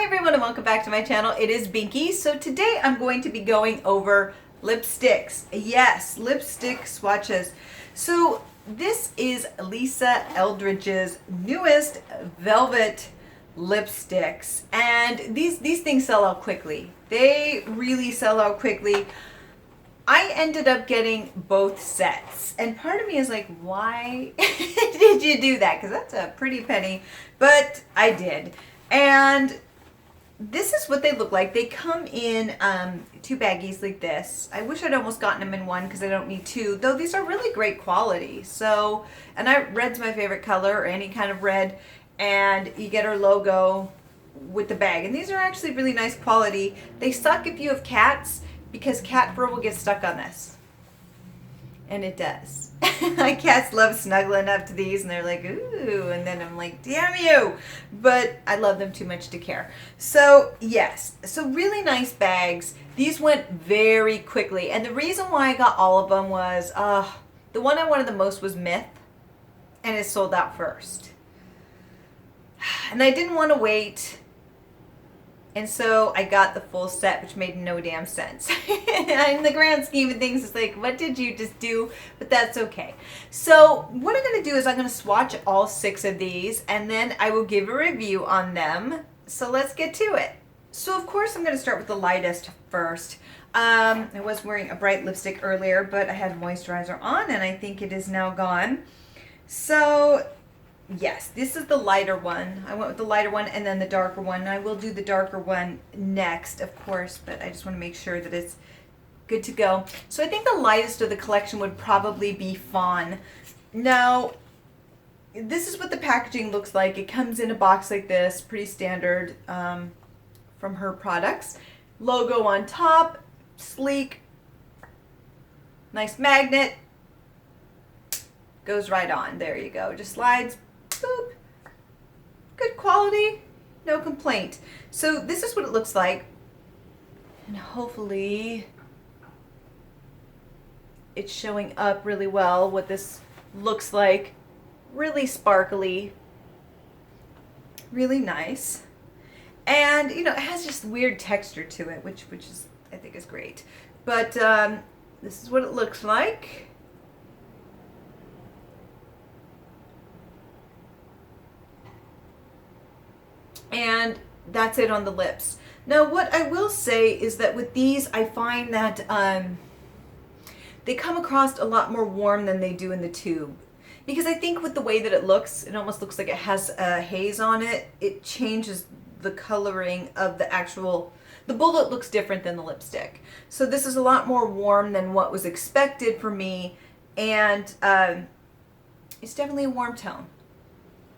Hi everyone and welcome back to my channel. It is Binky. So today I'm going to be going over lipsticks. Yes, lipstick swatches. So this is Lisa Eldridge's newest velvet lipsticks, and these things sell out quickly. They really sell out quickly. I ended up getting both sets, and part of me is like, why did you do that? Because that's a pretty penny, but I did. And this is what they look like. They come in two baggies like this. I wish I'd almost gotten them in one because I don't need two, though these are really great quality. So, and red's my favorite color, or any kind of red, and you get our logo with the bag. And these are actually really nice quality. They suck if you have cats, because cat fur will get stuck on this. And it does. My cats love snuggling up to these, and they're like, ooh, and then I'm like, damn you. But I love them too much to care. So yes, so really nice bags. These went very quickly, and the reason why I got all of them was the one I wanted the most was Myth, and it sold out first. And I didn't want to wait, and so I got the full set, which made no damn sense. In the grand scheme of things, it's like, what did you just do? But that's okay. So what I'm going to do is I'm going to swatch all 6 of these, and then I will give a review on them. So let's get to it. So of course I'm going to start with the lightest first. I was wearing a bright lipstick earlier, but I had moisturizer on, and I think it is now gone. So yes, this is the lighter one. I went with the lighter one and then the darker one. I will do the darker one next, of course, but I just want to make sure that it's good to go. So I think the lightest of the collection would probably be Fawn. Now, this is what the packaging looks like. It comes in a box like this, pretty standard from her products. Logo on top, sleek, nice magnet. Goes right on. There you go. Just slides. Boop. Good quality, no complaint. So this is what it looks like, and hopefully it's showing up really well what this looks like. Really sparkly, really nice, and you know, it has just weird texture to it, which is, I think, is great. But this is what it looks like. And that's it on the lips. Now, what I will say is that with these, I find that they come across a lot more warm than they do in the tube. Because I think with the way that it almost looks like it has a haze on it. It changes the coloring of the bullet looks different than the lipstick. So this is a lot more warm than what was expected for me. And it's definitely a warm tone.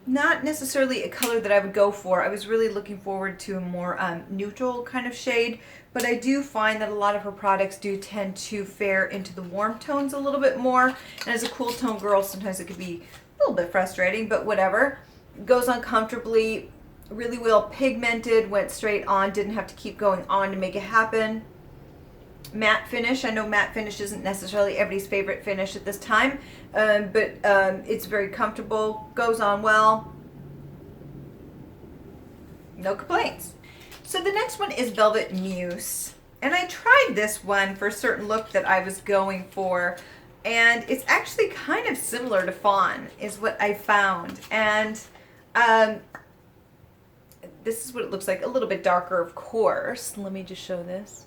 Not necessarily a color that I would go for. I was really looking forward to a more neutral kind of shade, but I do find that a lot of her products do tend to fare into the warm tones a little bit more. And as a cool tone girl, sometimes it could be a little bit frustrating, but whatever. It goes on comfortably, really well pigmented, went straight on, didn't have to keep going on to make it happen. Matte finish. I know matte finish isn't necessarily everybody's favorite finish at this time, but it's very comfortable, goes on well, no complaints. So the next one is Velvet Muse, and I tried this one for a certain look that I was going for, and it's actually kind of similar to Fawn is what I found. And this is what it looks like, a little bit darker, of course. Let me just show this.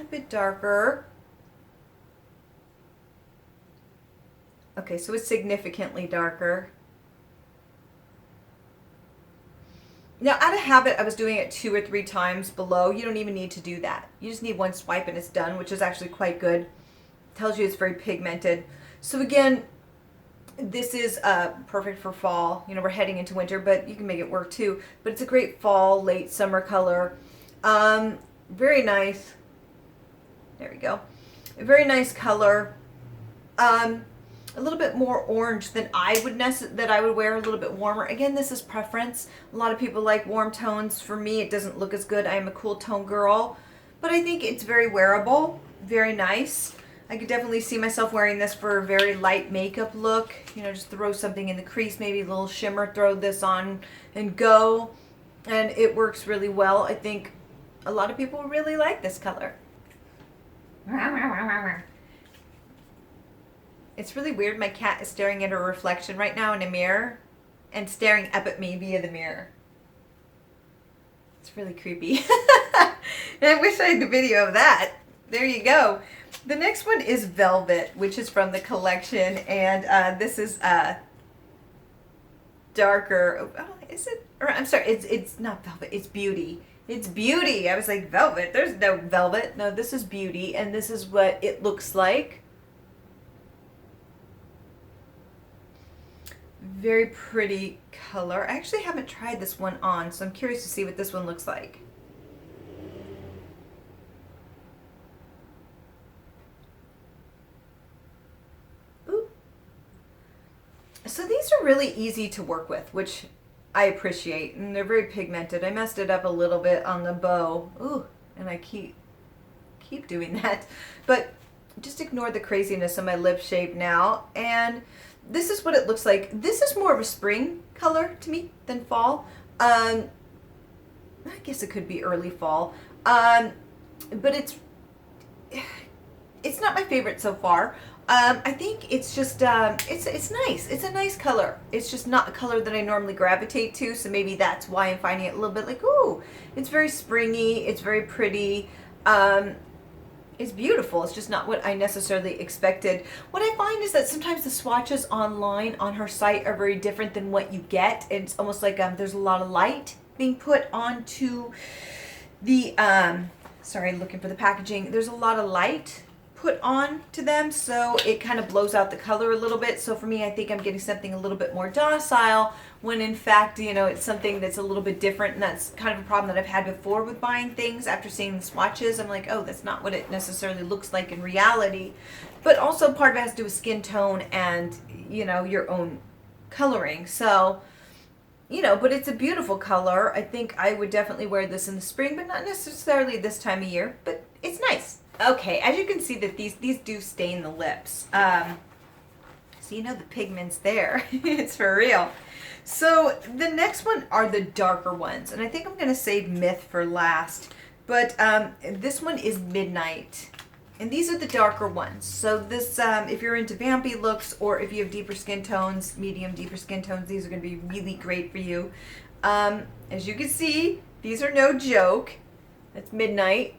A bit darker. Okay, so it's significantly darker. Now, out of habit, I was doing it 2 or 3 times below. You don't even need to do that. You just need one swipe and it's done, which is actually quite good. Tells you it's very pigmented. So again, this is perfect for fall. You know, we're heading into winter, but you can make it work too. But it's a great fall, late summer color. Very nice. There we go. A very nice color. A little bit more orange than I would wear, a little bit warmer. Again, this is preference. A lot of people like warm tones. For me, it doesn't look as good. I am a cool tone girl, but I think it's very wearable, very nice. I could definitely see myself wearing this for a very light makeup look. You know, just throw something in the crease, maybe a little shimmer, throw this on and go. And it works really well. I think a lot of people really like this color. It's really weird. My cat is staring at her reflection right now in a mirror and staring up at me via the mirror. It's really creepy. And I wish I had a video of that. There you go. The next one is Velvet, which is from the collection, and this is darker. Oh, is it? Or, I'm sorry, it's not Velvet. It's Beauty. It's Beauty. I was like, Velvet. There's no Velvet. No, this is Beauty, and this is what it looks like. Very pretty color. I actually haven't tried this one on, so I'm curious to see what this one looks like. Ooh. So these are really easy to work with, which I appreciate, and they're very pigmented. I messed it up a little bit on the bow. Ooh, and I keep doing that. But just ignore the craziness of my lip shape now, and this is what it looks like. This is more of a spring color to me than fall. I guess it could be early fall. But it's not my favorite so far. I think it's just, it's nice. It's a nice color. It's just not a color that I normally gravitate to, so maybe that's why I'm finding it a little bit like, ooh, it's very springy, it's very pretty. It's beautiful. It's just not what I necessarily expected. What I find is that sometimes the swatches online on her site are very different than what you get. It's almost like there's a lot of light being put onto the, sorry, looking for the packaging. There's a lot of light put on to them, so it kind of blows out the color a little bit. So for me, I think I'm getting something a little bit more docile, when in fact, you know, it's something that's a little bit different, and that's kind of a problem that I've had before with buying things. After seeing the swatches, I'm like, oh, that's not what it necessarily looks like in reality. But also part of it has to do with skin tone and, you know, your own coloring. So, you know, but it's a beautiful color. I think I would definitely wear this in the spring, but not necessarily this time of year, but it's nice. Okay, as you can see that these do stain the lips. So you know the pigment's there. It's for real. So the next one are the darker ones, and I think I'm going to save Myth for last. But this one is Midnight, and these are the darker ones. So this, if you're into vampy looks, or if you have deeper skin tones, medium deeper skin tones, these are going to be really great for you. As you can see, these are no joke. That's Midnight.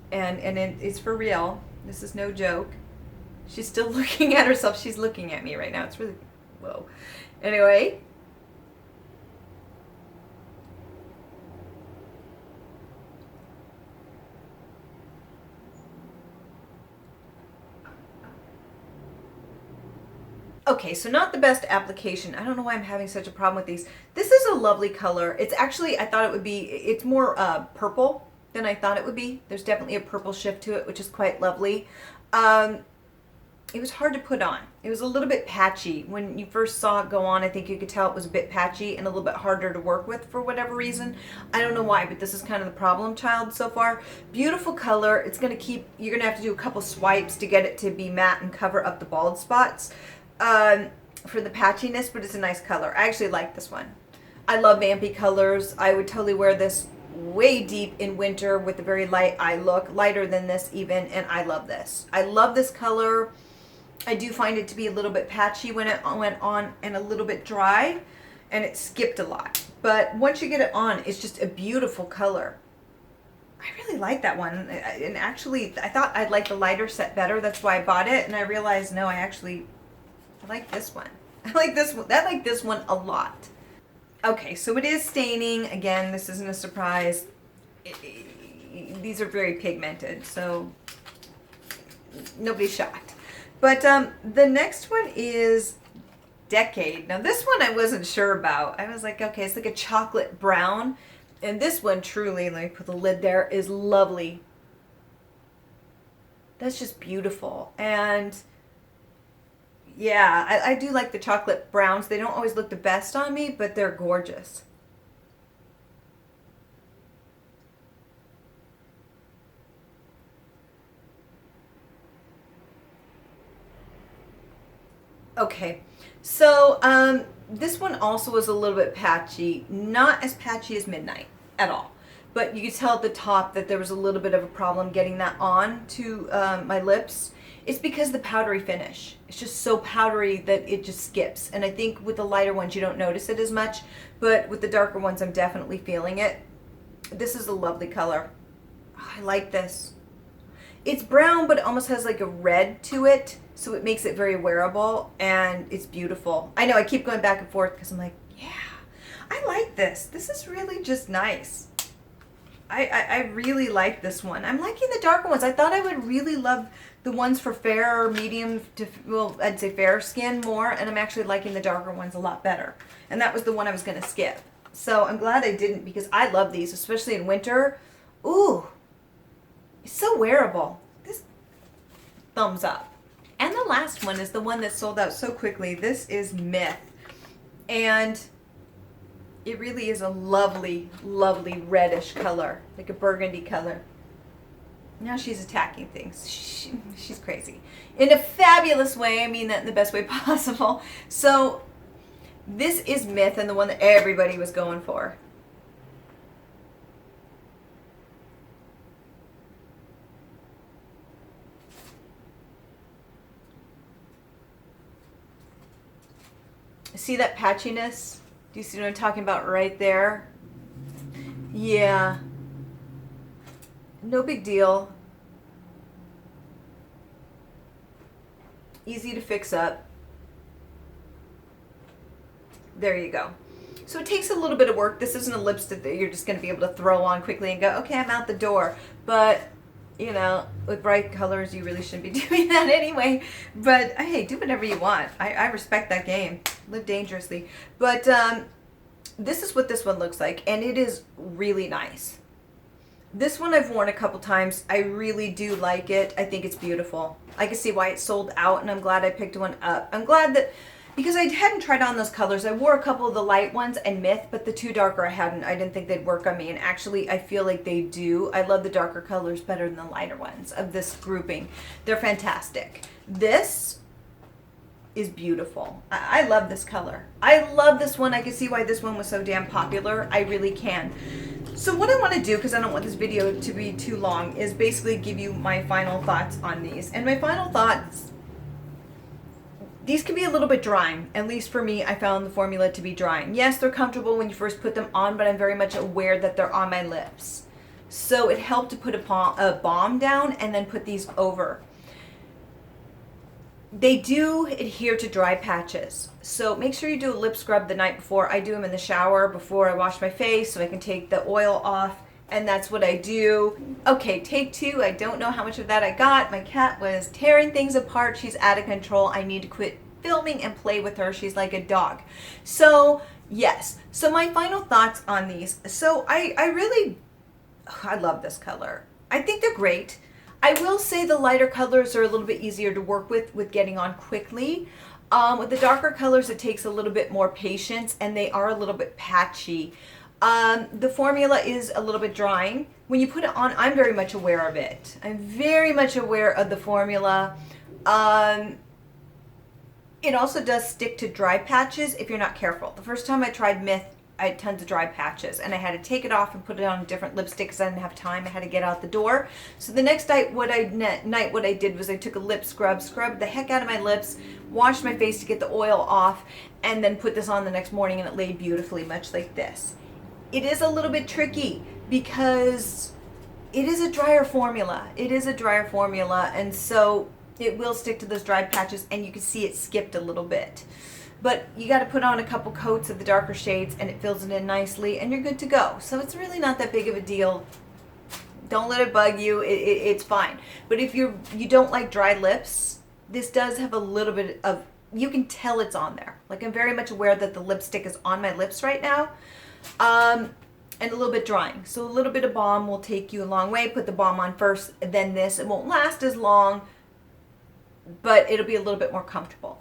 And it's for real. This is no joke. She's still looking at herself. She's looking at me right now. It's really, whoa. Anyway. Okay, so not the best application. I don't know why I'm having such a problem with these. This is a lovely color. It's actually, I thought it would be, it's more purple than I thought it would be. There's definitely a purple shift to it, which is quite lovely. It was hard to put on. It was a little bit patchy. When you first saw it go on, I think you could tell it was a bit patchy and a little bit harder to work with for whatever reason. I don't know why, but this is kind of the problem child so far. Beautiful color. It's going to keep, you're going to have to do a couple swipes to get it to be matte and cover up the bald spots for the patchiness, but it's a nice color. I actually like this one. I love vampy colors. I would totally wear this way deep in winter with a very light eye look, lighter than this even, and I love this. I love this color. I do find it to be a little bit patchy when it went on and a little bit dry, and it skipped a lot. But once you get it on, it's just a beautiful color. I really like that one, and actually I thought I'd like the lighter set better. That's why I bought it, and I realized no, I like this one. I like this one. I like this one a lot. Okay, so it is staining. Again, this isn't a surprise. These are very pigmented, so nobody's shocked. But the next one is Decade. Now this one I wasn't sure about. I was like, okay, it's like a chocolate brown. And this one truly, let me put the lid there, is lovely. That's just beautiful. And yeah, I do like the chocolate browns. They don't always look the best on me, but they're gorgeous. Okay, so this one also was a little bit patchy, not as patchy as Midnight at all, but you could tell at the top that there was a little bit of a problem getting that on to my lips. It's because the powdery finish. It's just so powdery that it just skips. And I think with the lighter ones you don't notice it as much, but with the darker ones I'm definitely feeling it. This is a lovely color. Oh, I like this. It's brown, but it almost has like a red to it, so it makes it very wearable, and it's beautiful. I know I keep going back and forth because I'm like, yeah, I like this. This is really just nice. I really like this one. I'm liking the darker ones. I thought I would really love the ones for fair or medium to, well, I'd say fair skin more, and I'm actually liking the darker ones a lot better. And that was the one I was going to skip. So I'm glad I didn't, because I love these, especially in winter. Ooh, it's so wearable. This, thumbs up. And the last one is the one that sold out so quickly. This is Myth. And it really is a lovely, lovely reddish color, like a burgundy color. Now she's attacking things. She's crazy. In a fabulous way. I mean that in the best way possible. So this is Myth, and the one that everybody was going for. See that patchiness? Do you see what I'm talking about right there? Yeah. No big deal. Easy to fix up. There you go. So it takes a little bit of work. This isn't a lipstick that you're just going to be able to throw on quickly and go, okay, I'm out the door. But, you know, with bright colors, you really shouldn't be doing that anyway. But, hey, do whatever you want. I respect that game. Live dangerously. But this is what this one looks like, and it is really nice. This one I've worn a couple times. I really do like it. I think it's beautiful. I can see why it sold out, and I'm glad I picked one up. I'm glad that, because I hadn't tried on those colors. I wore a couple of the light ones and Myth, but the two darker I hadn't. I didn't think they'd work on me, and actually I feel like they do. I love the darker colors better than the lighter ones of this grouping. They're fantastic. This is beautiful. I love this color. I love this one. I can see why this one was so damn popular. I really can. So what I want to do, because I don't want this video to be too long, is basically give you my final thoughts on these. And my final thoughts, these can be a little bit drying. At least for me, I found the formula to be drying. Yes, they're comfortable when you first put them on, but I'm very much aware that they're on my lips. So it helped to put a balm down and then put these over. They do adhere to dry patches, so make sure you do a lip scrub the night before. I do them in the shower before I wash my face so I can take the oil off, and that's what I do. Okay, take two. I don't know how much of that I got. My cat was tearing things apart. She's out of control. I need to quit filming and play with her. She's like a dog. So yes, so my final thoughts on these. So I love this color. I think they're great. I will say the lighter colors are a little bit easier to work with getting on quickly. With the darker colors, it takes a little bit more patience, and they are a little bit patchy. The formula is a little bit drying. When you put it on, I'm very much aware of it. I'm very much aware of the formula. It also does stick to dry patches if you're not careful. The first time I tried Myth, I had tons of dry patches, and I had to take it off and put it on a different lipstick because I didn't have time. I had to get out the door. So the next night, what I did was I took a lip scrub, scrubbed the heck out of my lips, washed my face to get the oil off, and then put this on the next morning, and it laid beautifully, much like this. It is a little bit tricky because it is a drier formula. It is a drier formula, and so it will stick to those dried patches, and you can see it skipped a little bit. But you got to put on a couple coats of the darker shades, and it fills it in nicely, and you're good to go. So it's really not that big of a deal. Don't let it bug you. It's fine. But if you don't like dry lips, this does have a little bit of, you can tell it's on there. Like, I'm very much aware that the lipstick is on my lips right now, and a little bit drying. So a little bit of balm will take you a long way. Put the balm on first, then this. It won't last as long, but it'll be a little bit more comfortable.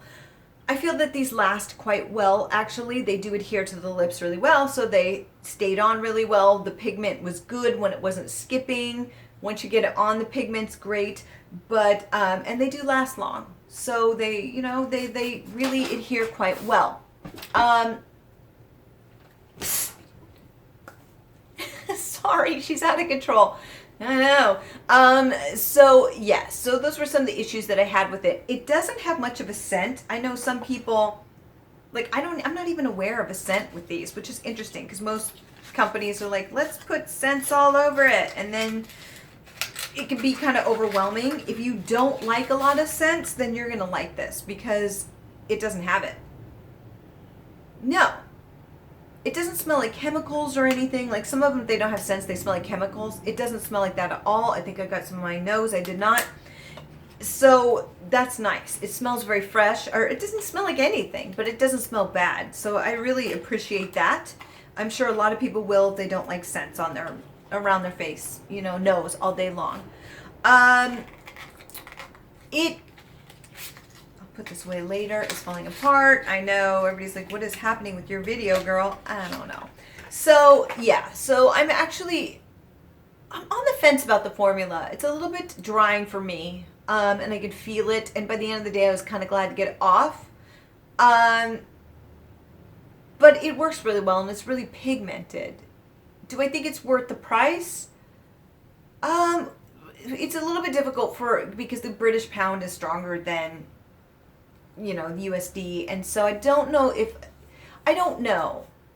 I feel that these last quite well, actually. They do adhere to the lips really well, so they stayed on really well. The pigment was good when it wasn't skipping. Once you get it on, the pigment's great, but and they do last long. So they, you know, they really adhere quite well. Sorry, she's out of control. I know. So yeah, so those were some of the issues that I had with it. It doesn't have much of a scent. I know some people, like, I'm not even aware of a scent with these, which is interesting because most companies are like, let's put scents all over it. And then it can be kind of overwhelming. If you don't like a lot of scents, then you're going to like this because it doesn't have it. No. It doesn't smell like chemicals or anything. Like some of them, they don't have scents, they smell like chemicals. It doesn't smell like that at all. I think I got some on my nose. I did not. So that's nice. It smells very fresh, or it doesn't smell like anything, but it doesn't smell bad. So I really appreciate that. I'm sure a lot of people will if they don't like scents on their, around their face, you know, nose all day long. Put this away later. It's falling apart. I know everybody's like, what is happening with your video, girl? I don't know. So yeah, so I'm on the fence about the formula. It's a little bit drying for me, and I could feel it. And by the end of the day, I was kind of glad to get it off. But it works really well, and it's really pigmented. Do I think it's worth the price? It's a little bit difficult because the British pound is stronger than, you know, the USD, and so I don't know.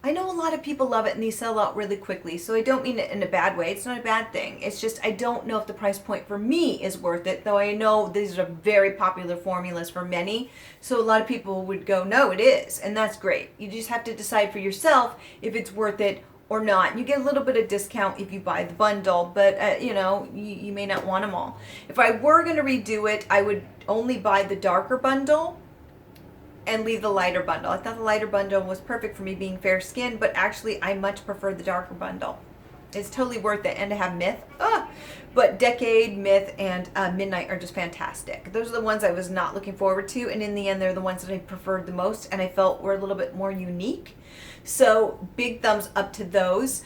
I know a lot of people love it and these sell out really quickly, so I don't mean it in a bad way. It's not a bad thing. It's just I don't know if the price point for me is worth it, though I know these are very popular formulas for many, so a lot of people would go, no, it is, and that's great. You just have to decide for yourself if it's worth it or not. You get a little bit of discount if you buy the bundle, but you know, you may not want them all. If I were going to redo it, I would only buy the darker bundle and leave the lighter bundle. I thought the lighter bundle was perfect for me being fair skinned, but actually I much prefer the darker bundle. It's totally worth it. And to have Myth, but Decade, Myth, and Midnight are just fantastic. Those are the ones I was not looking forward to, and in the end they're the ones that I preferred the most and I felt were a little bit more unique. So big thumbs up to those.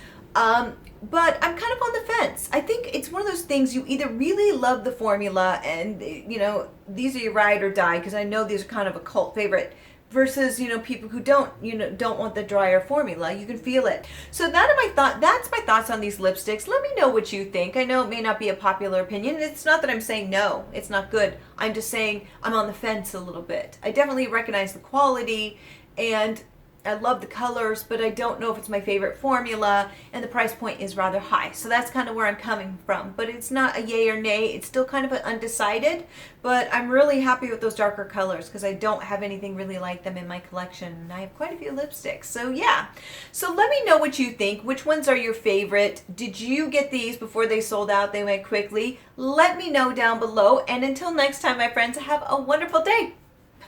But I'm kind of on the fence. I think it's one of those things, you either really love the formula and, you know, these are your ride or die, because I know these are kind of a cult favorite, versus, you know, people who don't want the drier formula. You can feel it. So that's my thoughts on these lipsticks. Let me know what you think. I know it may not be a popular opinion. It's not that I'm saying no, it's not good. I'm just saying I'm on the fence a little bit. I definitely recognize the quality and I love the colors, but I don't know if it's my favorite formula, and the price point is rather high. So that's kind of where I'm coming from. But it's not a yay or nay. It's still kind of an undecided, but I'm really happy with those darker colors because I don't have anything really like them in my collection. And I have quite a few lipsticks. So yeah. So let me know what you think. Which ones are your favorite? Did you get these before they sold out? They went quickly. Let me know down below. And until next time, my friends, have a wonderful day.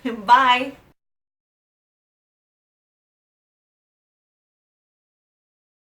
Bye.